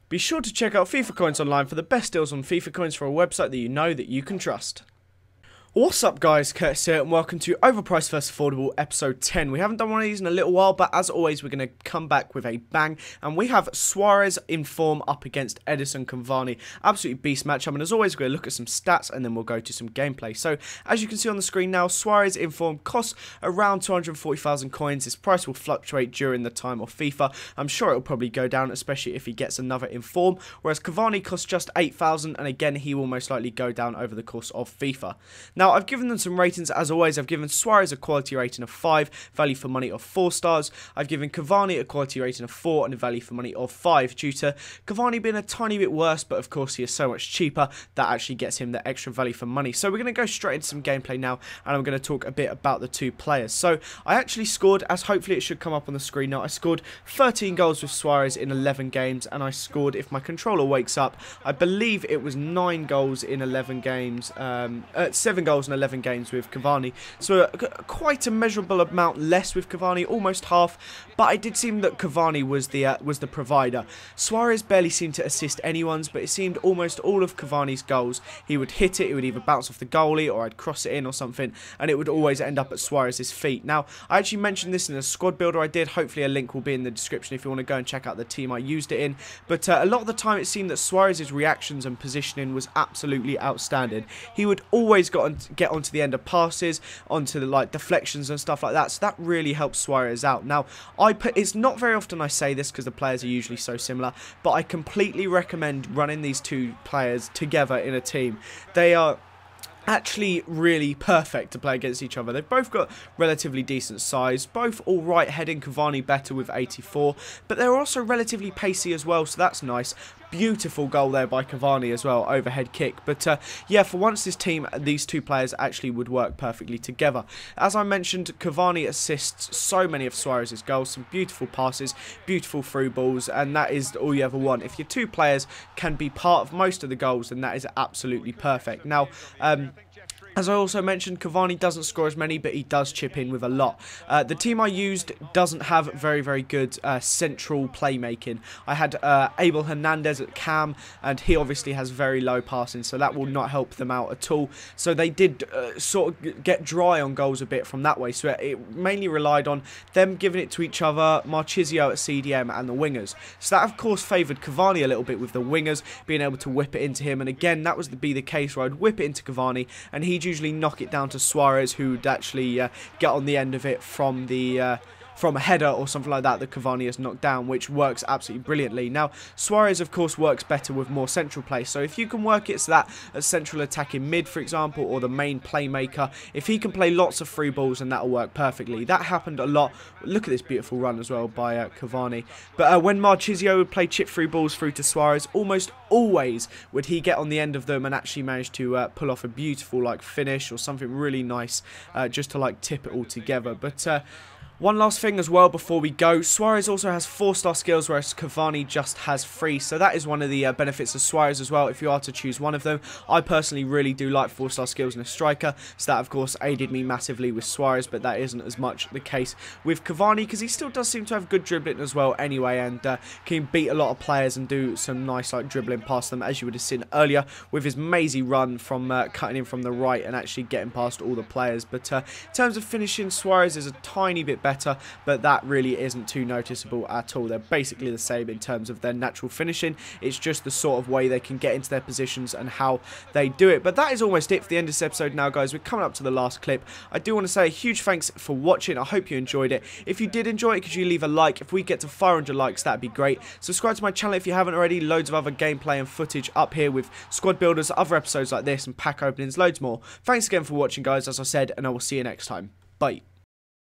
Be sure to check out FIFA Coins online for the best deals on FIFA Coins for a website that you know that you can trust. What's up guys, Curtis here and welcome to Overpriced vs Affordable episode 10. We haven't done one of these in a little while, but as always we're going to come back with a bang. And we have Suarez in form up against Edison Cavani. Absolutely beast matchup, and as always we're going to look at some stats and then we'll go to some gameplay. So as you can see on the screen now, Suarez in form costs around 240,000 coins. His price will fluctuate during the time of FIFA. I'm sure it'll probably go down, especially if he gets another in form. Whereas Cavani costs just 8,000, and again he will most likely go down over the course of FIFA. Now, I've given them some ratings as always. I've given Suarez a quality rating of 5, value for money of 4 stars. I've given Cavani a quality rating of 4 and a value for money of 5, due to Cavani being a tiny bit worse, but of course he is so much cheaper that actually gets him the extra value for money. So we're going to go straight into some gameplay now, and I'm going to talk a bit about the two players. So I actually scored, as hopefully it should come up on the screen now, I scored 13 goals with Suarez in 11 games, and I scored, if my controller wakes up, I believe it was 9 goals in 11 games, 7 goals in 11 games with Cavani, so quite a measurable amount less with Cavani, almost half. But it did seem that Cavani was the provider. Suarez barely seemed to assist anyone's, but it seemed almost all of Cavani's goals, he would hit it, it would either bounce off the goalie or I'd cross it in or something, and it would always end up at Suarez's feet. Now, I actually mentioned this in a squad builder I did. Hopefully a link will be in the description if you want to go and check out the team I used it in. But a lot of the time it seemed that Suarez's reactions and positioning was absolutely outstanding. He would always get onto the end of passes, onto the deflections and stuff like that, so that really helps Suarez out. Now, it's not very often I say this because the players are usually so similar, but I completely recommend running these two players together in a team. They are actually really perfect to play against each other. They've both got relatively decent size, both alright heading, Cavani better with 84, but they're also relatively pacey as well, so that's nice. Beautiful goal there by Cavani as well, overhead kick. But yeah, for once these two players actually would work perfectly together. As I mentioned, Cavani assists so many of Suarez's goals, some beautiful passes, beautiful through balls, and that is all you ever want. If your two players can be part of most of the goals, then that is absolutely perfect. Now, as I also mentioned, Cavani doesn't score as many, but he does chip in with a lot. The team I used doesn't have very good central playmaking. I had Abel Hernandez at cam, and he obviously has very low passing, so that will not help them out at all. So they did sort of get dry on goals a bit from that way, so it mainly relied on them giving it to each other, Marchisio at CDM and the wingers. So that of course favoured Cavani a little bit with the wingers being able to whip it into him, and again that was be the case where I'd whip it into Cavani and he'd usually knock it down to Suarez, who would actually get on the end of it from a header or something like that Cavani has knocked down, which works absolutely brilliantly. Now, Suarez, of course, works better with more central play, so if you can work it so that a central attacking mid, for example, or the main playmaker, if he can play lots of free balls, then that'll work perfectly. That happened a lot. Look at this beautiful run as well by Cavani. But when Marchisio would play chip free balls through to Suarez, almost always would he get on the end of them and actually manage to pull off a beautiful finish or something really nice, just to tip it all together. But one last thing as well before we go, Suarez also has 4-star skills, whereas Cavani just has 3, so that is one of the benefits of Suarez as well, if you are to choose one of them. I personally really do like 4-star skills in a striker, so that of course aided me massively with Suarez, but that isn't as much the case with Cavani, because he still does seem to have good dribbling as well anyway, and can beat a lot of players and do some nice dribbling past them, as you would have seen earlier with his mazy run from cutting in from the right and actually getting past all the players. But in terms of finishing, Suarez is a tiny bit better, but that really isn't too noticeable at all. They're basically the same in terms of their natural finishing. It's just the sort of way they can get into their positions and how they do it. But that is almost it for the end of this episode now, guys. We're coming up to the last clip. I do want to say a huge thanks for watching. I hope you enjoyed it. If you did enjoy it, could you leave a like? If we get to 500 likes, that'd be great. Subscribe to my channel if you haven't already. Loads of other gameplay and footage up here with squad builders, other episodes like this, and pack openings, loads more. Thanks again for watching, guys, as I said, and I will see you next time. Bye.